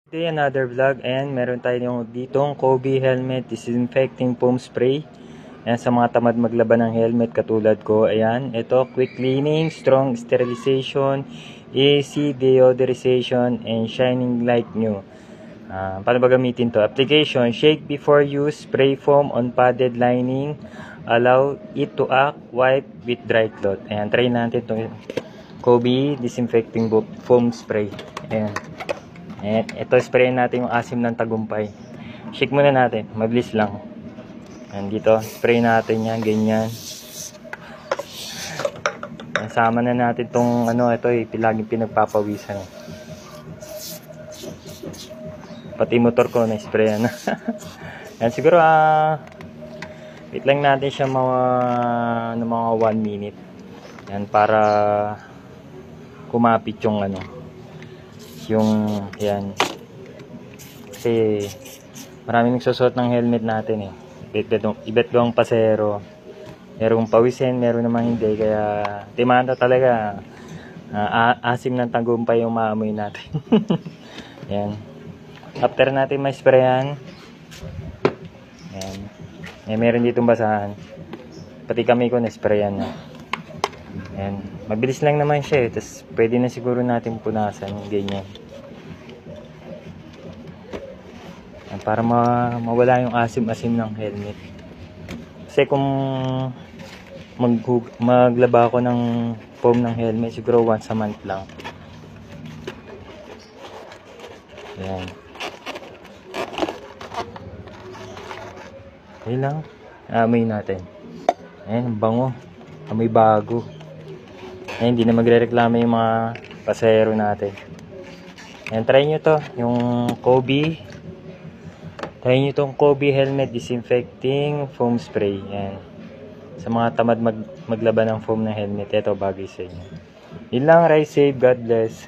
Today another vlog and meron tayong ditong Kobe helmet disinfecting foam spray. Ayan, sa mga tamad maglaban ng helmet katulad ko. Ayan, ito quick cleaning, strong sterilization, easy deodorization, and shining like new. Paano ba gamitin to? Application, shake before use, spray foam on padded lining, allow it to act, wipe with dry cloth. Ayan, try natin itong Kobe disinfecting foam spray. Ayan. Ito, spray natin yung asim ng tagumpay. Shake muna natin, mabilis lang. Ayan, dito, spray natin yan, ganyan. Ayan, sama na natin tong ito laging pinagpapawisan. Pati motor ko na spray na. Ayan, siguro wait lang natin siya mga 1 minute. Ayan, para kumapit yung yan. Kasi maraming nagsusot ng helmet natin ibet ko ang pasero, merong pawisin, meron naman hindi, kaya timanda talaga. Asim ng tagumpay yung maamoy natin. Yan, after natin may sprayan, yan, meron ditong basahan, pati kami ko na sprayan na. Yan, mabilis lang naman siya tapos pwede na siguro natin punasan ganyan. Yan, para mawala yung asim-asim ng helmet. Kasi kung maglaba ako ng foam ng helmet, siguro once a month lang. Yan. Okay lang. Amoy natin. Ayan, bango. Amoy bago. Ayan, hindi na magre-reklamo yung mga pasahero natin. Ayan, try nyo to. Yung Kobe. Try nyo tong Kobe helmet disinfecting foam spray. Ayan. Sa mga tamad maglaban ng foam ng helmet, ito bagay sa inyo. Yun lang, ride safe. God bless.